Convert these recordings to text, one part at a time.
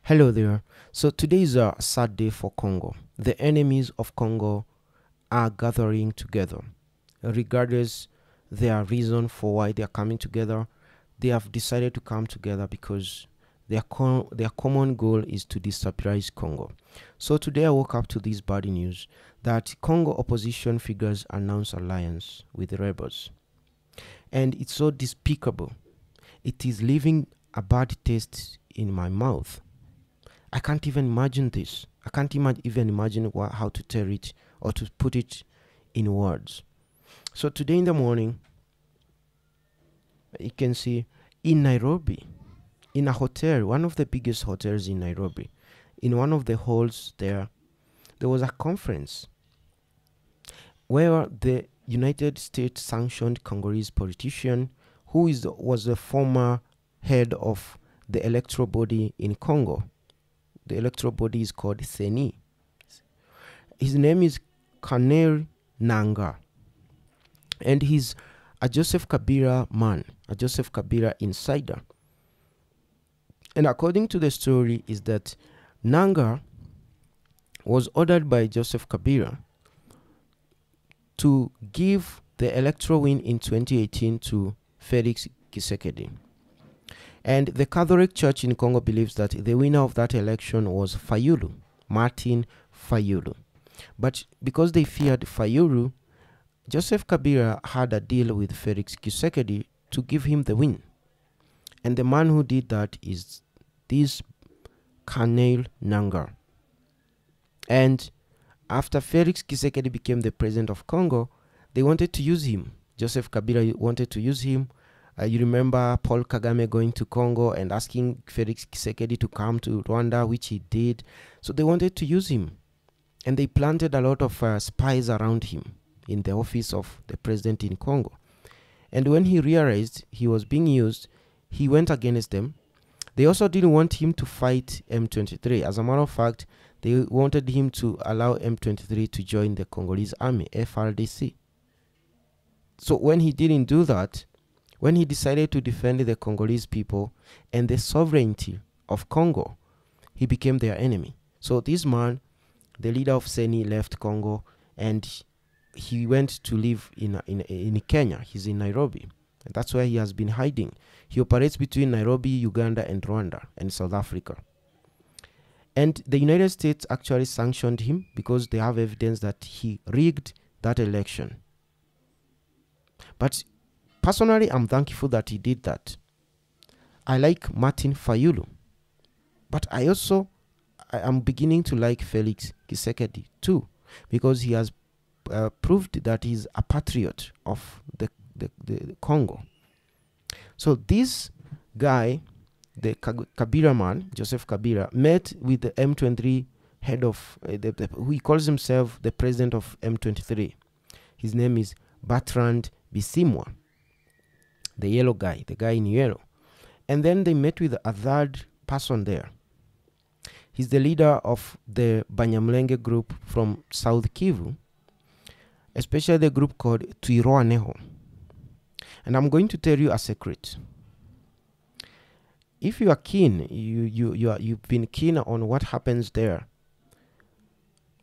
Hello there. So today is a sad day for Congo. The enemies of Congo are gathering together. Regardless their reason for why they are coming together, they have decided to come together because their common goal is to destabilize Congo. So today I woke up to this bad news that Congo opposition figures announce alliance with the rebels. And it's so despicable. It is leaving a bad taste in my mouth. I can't even imagine this. I can't even imagine how to tell it or to put it in words. So today in the morning, you can see in Nairobi, in a hotel, one of the biggest hotels in Nairobi, in one of the halls there was a conference where the United States sanctioned Congolese politician who was the former head of the electoral body in Congo. The electoral body is called CENI. His name is Corneille Nangaa. And he's a Joseph Kabila man, a Joseph Kabila insider. And according to the story is that Nangaa was ordered by Joseph Kabila to give the electoral win in 2018 to Felix Tshisekedi. And the Catholic Church in Congo believes that the winner of that election was Fayulu, Martin Fayulu. But because they feared Fayulu, Joseph Kabila had a deal with Felix Tshisekedi to give him the win. And the man who did that is this Corneille Nangaa. And after Felix Tshisekedi became the president of Congo, they wanted to use him. Joseph Kabila wanted to use him. You remember Paul Kagame going to Congo and asking Felix Tshisekedi to come to Rwanda, which he did. So they wanted to use him. And they planted a lot of spies around him in the office of the president in Congo. And when he realized he was being used, he went against them. They also didn't want him to fight M23. As a matter of fact, they wanted him to allow M23 to join the Congolese army, FRDC. So when he didn't do that, when he decided to defend the Congolese people and the sovereignty of Congo, he became their enemy. So this man, the leader of CENI, left Congo and he went to live in Kenya. He's in Nairobi. And that's where he has been hiding. He operates between Nairobi, Uganda, and Rwanda, and South Africa. And the United States actually sanctioned him because they have evidence that he rigged that election. But personally, I'm thankful that he did that. I like Martin Fayulu. But I am beginning to like Felix Tshisekedi too, because he has proved that he's a patriot of the Congo. So this guy, the Kabila man, Joseph Kabila, met with the M23 head of, who he calls himself the president of M23. His name is Bertrand Bisimwa, the yellow guy, the guy in yellow. And then they met with a third person there. He's the leader of the Banyamulenge group from South Kivu, especially the group called Twirwaneho. And I'm going to tell you a secret. If you are keen, you've been keen on what happens there.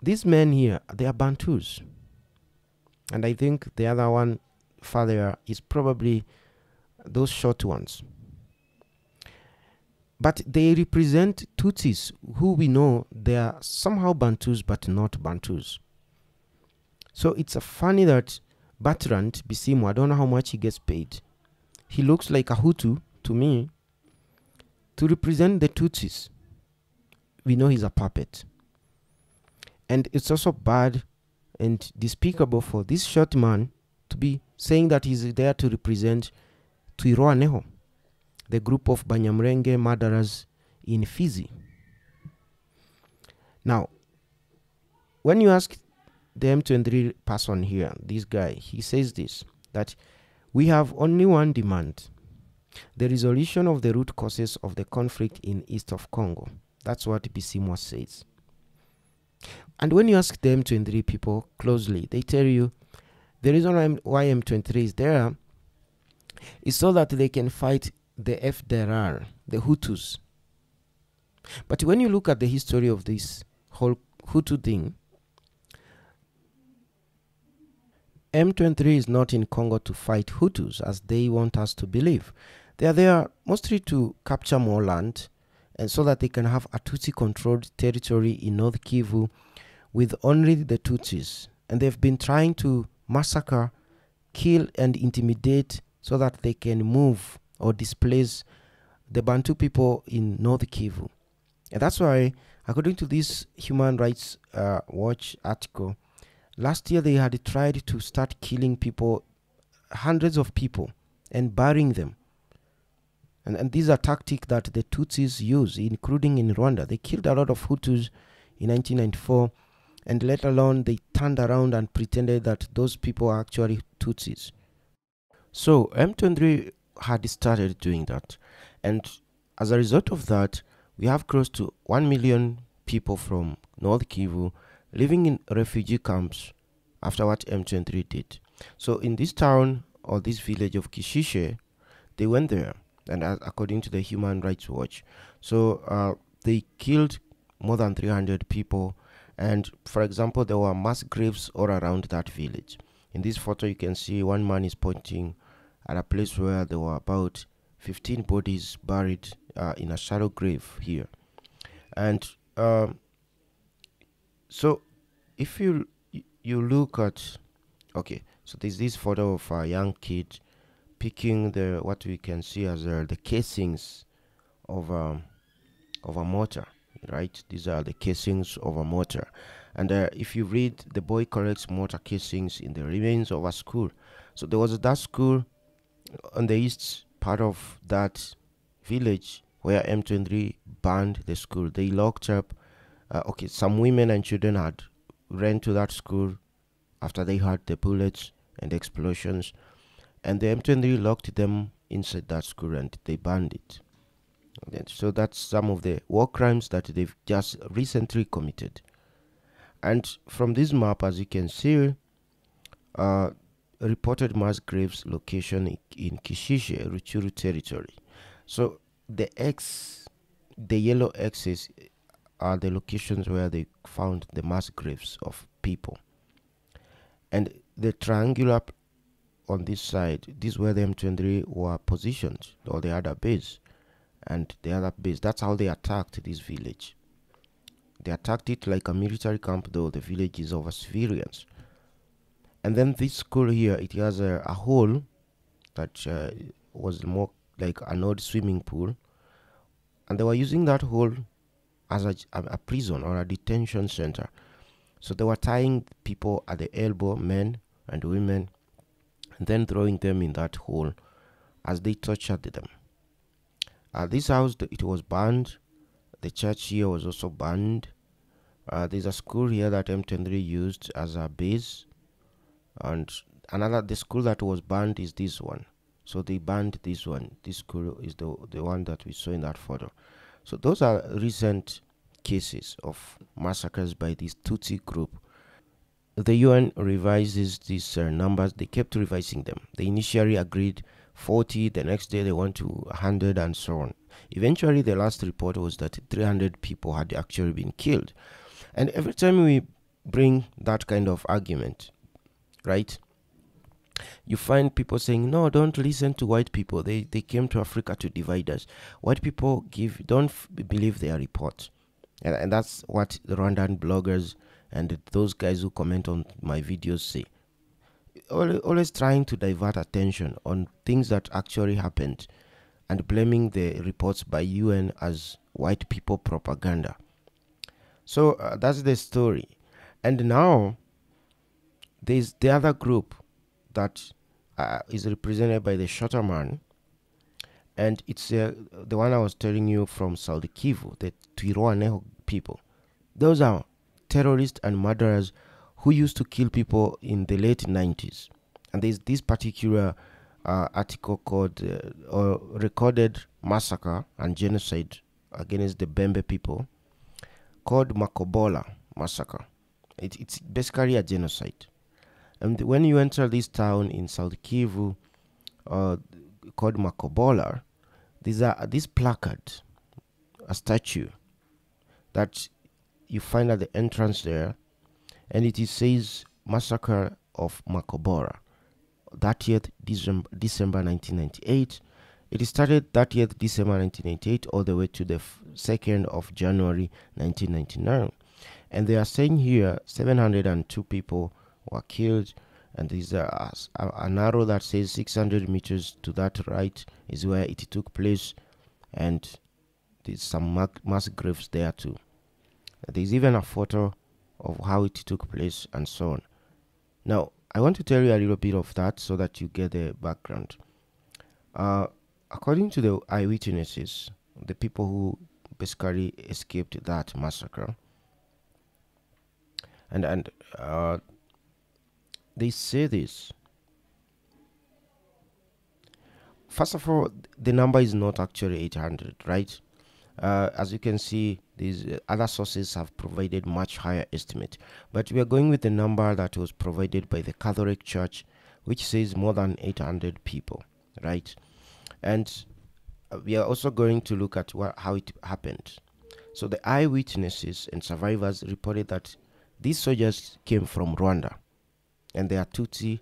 These men here, they are Bantus. And I think the other one further is probably those short ones. But they represent Tutsis, who we know they are somehow Bantus but not Bantus. So it's funny that Bertrand Bisimwa, I don't know how much he gets paid. He looks like a Hutu to me, to represent the Tutsis. We know he's a puppet. And it's also bad and despicable for this short man to be saying that he's there to represent Twirwaneho, the group of Banyamulenge murderers in Fizi. Now, when you ask the M23 person here, this guy, he says this, that we have only one demand: the resolution of the root causes of the conflict in east of Congo. That's what Bisimwa says. And when you ask the M23 people closely, they tell you the reason why M23 is there is so that they can fight the FDLR, the Hutus, But when you look at the history of this whole Hutu thing, M23 is not in Congo to fight Hutus as they want us to believe. They are there mostly to capture more land and so that they can have a Tutsi-controlled territory in North Kivu with only the Tutsis. And they've been trying to massacre, kill, and intimidate so that they can move or displace the Bantu people in North Kivu. And that's why, according to this Human Rights Watch article, last year they had tried to start killing people, hundreds of people, and burying them. And these are tactics that the Tutsis use, including in Rwanda. They killed a lot of Hutus in 1994, and let alone they turned around and pretended that those people are actually Tutsis. So M23 had started doing that. And as a result of that, we have close to 1 million people from North Kivu living in refugee camps after what M23 did. So in this town or this village of Kishishe, they went there, and according to the Human Rights Watch, so they killed more than 300 people, and for example, there were mass graves all around that village. In this photo, you can see one man is pointing at a place where there were about 15 bodies buried in a shallow grave here. And so if you look at, okay, so there's this photo of a young kid picking what we can see as the casings of a mortar, right? These are the casings of a mortar. And if you read, the boy collects mortar casings in the remains of a school. So there was that school on the east part of that village where M23 banned the school. They locked up, some women and children had ran to that school after they heard the bullets and the explosions, and the M23 locked them inside that school and they banned it. And so that's some of the war crimes that they've just recently committed. And from this map, as you can see, reported mass graves location in Kishishe, Ruchuru territory. So the yellow X's are the locations where they found the mass graves of people. And the triangular on this side, this is where the M23 were positioned, or the other base. And the other base, that's how they attacked this village. They attacked it like a military camp, though the village is of civilians. And then this school here, it has a hole that was more like an old swimming pool. And they were using that hole as a prison or a detention center. So they were tying people at the elbow, men and women, and then throwing them in that hole as they tortured them. This house, it was burned. The church here was also burned. There's a school here that M23 used as a base. And the school that was burned is this one. So they banned this one. This school is the one that we saw in that photo. So those are recent cases of massacres by this Tutsi group. The UN revises these numbers. They kept revising them. They initially agreed 40, the next day they went to 100 and so on. Eventually the last report was that 300 people had actually been killed. And every time we bring that kind of argument, right, you find people saying, no, don't listen to white people. They came to Africa to divide us. White people don't believe their reports. And that's what the Rwandan bloggers and those guys who comment on my videos say. Always trying to divert attention on things that actually happened and blaming the reports by UN as white people propaganda. So that's the story. And now there's the other group that is represented by the shorter man, and it's the one I was telling you from South Kivu, the Twirwaneho people. Those are terrorists and murderers who used to kill people in the late 90s. And there's this particular article called Recorded Massacre and Genocide Against the Bembe People, called Makobola Massacre. It's basically a genocide. And when you enter this town in South Kivu called Makobola, there's this placard, a statue that you find at the entrance there, and it says Massacre of Makobora, 30th December 1998. It started 30th December 1998 all the way to the 2nd of January 1999. And they are saying here 702 people were killed, and there's an arrow that says 600 meters to that right is where it took place, and there's some mass graves there too. There's even a photo of how it took place and so on. Now, I want to tell you a little bit of that so that you get the background. According to the eyewitnesses, the people who basically escaped that massacre, and they say this. First of all, the number is not actually 800, right? As you can see, these other sources have provided much higher estimate, but we are going with the number that was provided by the Catholic Church, which says more than 800 people, right? And we are also going to look at how it happened. So the eyewitnesses and survivors reported that these soldiers came from Rwanda, and they are Tutsi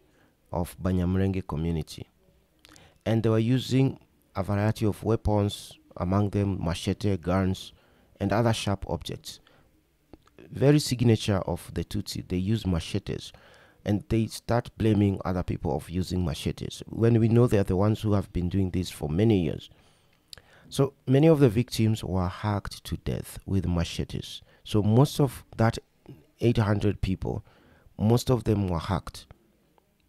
of Banyamulenge community, and they were using a variety of weapons, among them machete, guns, and other sharp objects. Very signature of the Tutsi, they use machetes, and they start blaming other people of using machetes when we know they are the ones who have been doing this for many years. So many of the victims were hacked to death with machetes. So most of that 800 people, most of them were hacked.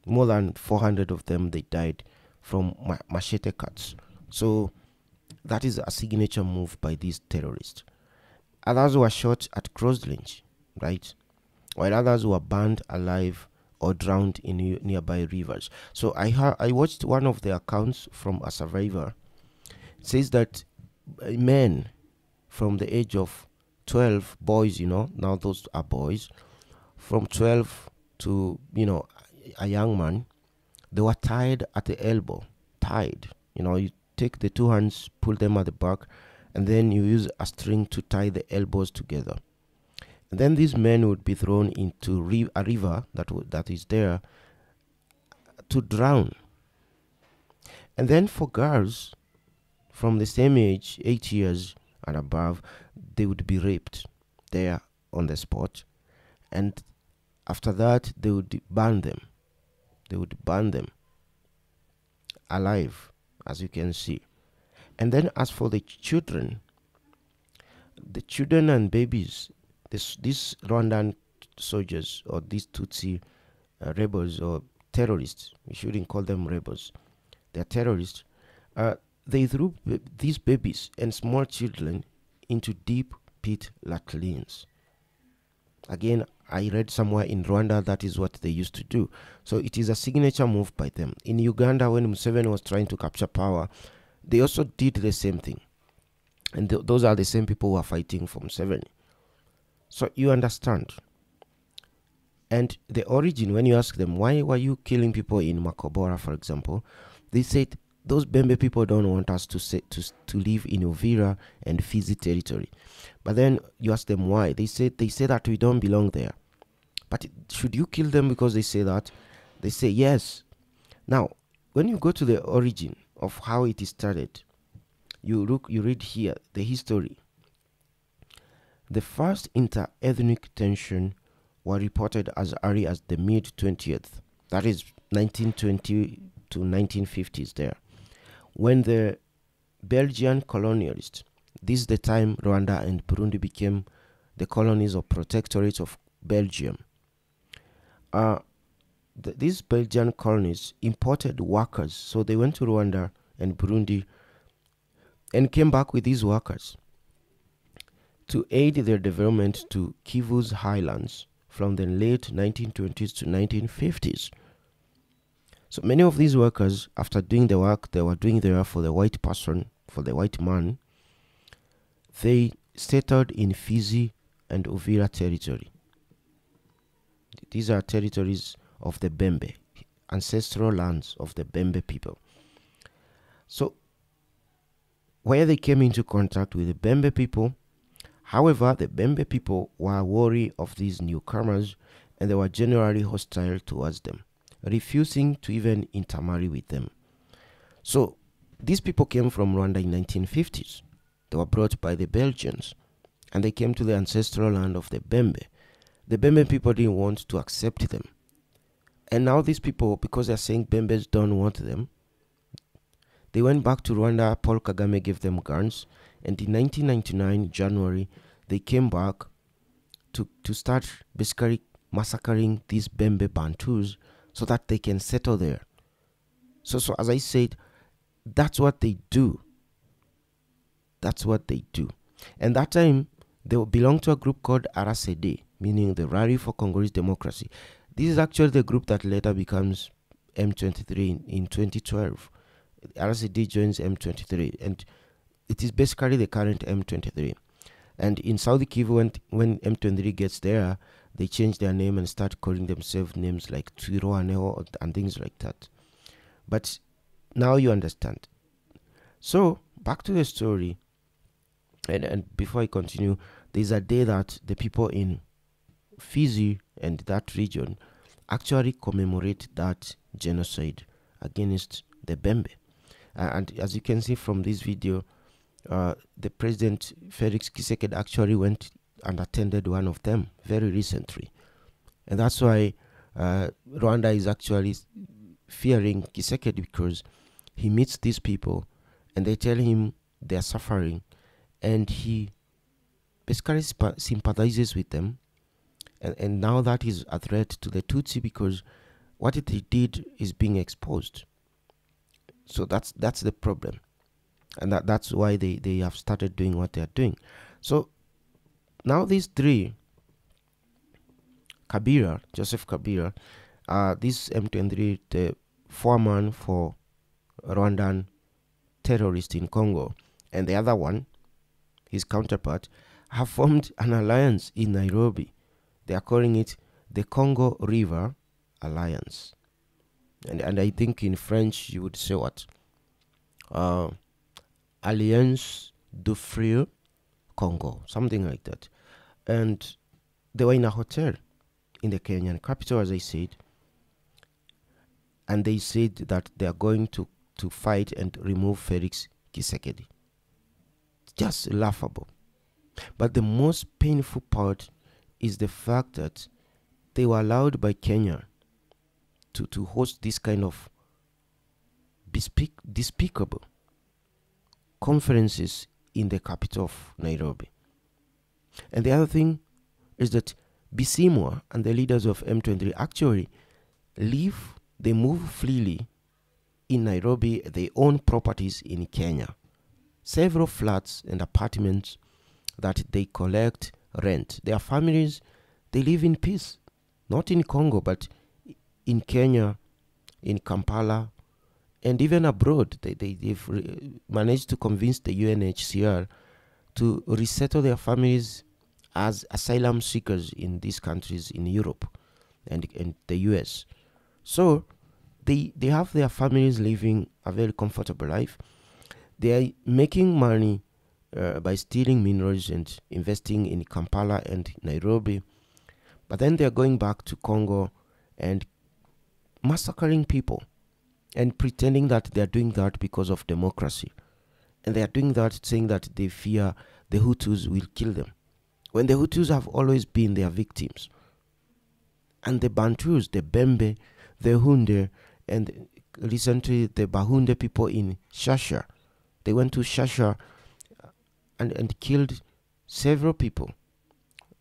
More than 400 of them, they died from machete cuts. So that is a signature move by these terrorists. Others were shot at close range, right? While others were burned alive or drowned in nearby rivers. So I watched one of the accounts from a survivor. It says that men from the age of 12, boys, now those are boys, from 12 to, a young man, they were tied at the elbow, tied. You take the two hands, pull them at the back, and then you use a string to tie the elbows together. And then these men would be thrown into a river that is there to drown. And then for girls from the same age, 8 years and above, they would be raped there on the spot. And after that, they would burn them. They would burn them alive, as you can see. And then as for the children and babies, these Rwandan soldiers, or these Tutsi rebels or terrorists, we shouldn't call them rebels, they're terrorists, they threw these babies and small children into deep pit latrines. Again, I read somewhere in Rwanda that is what they used to do. So it is a signature move by them. In Uganda, when Museveni was trying to capture power, they also did the same thing. And those are the same people who are fighting for Museveni. So you understand. And the origin, when you ask them, why were you killing people in Makobora, for example, they said, those Bembe people don't want us to live in Uvira and Fizi territory. But then you ask them why. They say that we don't belong there. But should you kill them because they say that? They say yes. Now, when you go to the origin of how it started, you read here the history. The first inter-ethnic tension were reported as early as the mid-20th, that is 1920 to 1950s there, when the Belgian colonialists, this is the time Rwanda and Burundi became the colonies or protectorates of Belgium. These Belgian colonies imported workers, so they went to Rwanda and Burundi and came back with these workers to aid their development to Kivu's highlands from the late 1920s to 1950s. So many of these workers, after doing the work they were doing there for the white person, for the white man, they settled in Fizi and Uvira territory. These are territories of the Bembe, ancestral lands of the Bembe people. So where they came into contact with the Bembe people, However, the Bembe people were wary of these newcomers and they were generally hostile towards them, refusing to even intermarry with them. So these people came from Rwanda in 1950s. They were brought by the Belgians and they came to the ancestral land of the Bembe. The Bembe people didn't want to accept them. And now these people, because they're saying Bembes don't want them, they went back to Rwanda. Paul Kagame gave them guns. And in 1999, January, they came back to start basically massacring these Bembe Bantus so that they can settle there. So as I said, that's what they do. That's what they do. And that time, they belonged to a group called RCD, meaning the Rally for Congolese Democracy. This is actually the group that later becomes M23 in 2012. RCD joins M23, and it is basically the current M23. And in South Kivu, when M23 gets there, they change their name and start calling themselves names like Twiroaneo and things like that. But now you understand. So back to the story. And before I continue, there's a day that the people in Fizi and that region actually commemorate that genocide against the Bembe. And as you can see from this video, the President Felix Tshisekedi actually went and attended one of them very recently. And that's why Rwanda is actually fearing Tshisekedi, because he meets these people and they tell him they're suffering, and he basically sympathizes with them. And now that is a threat to the Tutsi, because what they did is being exposed. So that's the problem. And that's why they have started doing what they are doing. So now these three, Kabila, Joseph Kabila, this M23, the foreman for Rwandan terrorists in Congo, and the other one, his counterpart, have formed an alliance in Nairobi. They are calling it the Congo River Alliance. And I think in French you would say what? Alliance du Fleuve Congo, something like that. And they were in a hotel in the Kenyan capital, as I said. And they said that they are going to fight and remove Felix Tshisekedi. Just laughable. But the most painful part is the fact that they were allowed by Kenya to host this kind of despicable conferences in the capital of Nairobi. And the other thing is that Bisimwa and the leaders of M23 actually they move freely in Nairobi. They own properties in Kenya, several flats and apartments that they collect rent. Their families, they live in peace, not in Congo, but in Kenya, in Kampala, and even abroad. They've managed to convince the UNHCR to resettle their families as asylum seekers in these countries in Europe and the US. So they have their families living a very comfortable life. They are making money by stealing minerals and investing in Kampala and Nairobi. But then they're going back to Congo and massacring people and pretending that they're doing that because of democracy. And they are doing that saying that they fear the Hutus will kill them, when the Hutus have always been their victims. And the Bantus, the Bembe, the Hunde, and recently the Bahunde people in Shasha, they went to Shasha and killed several people,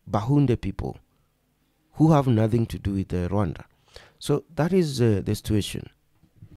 Bahunde people, who have nothing to do with Rwanda. So that is the situation.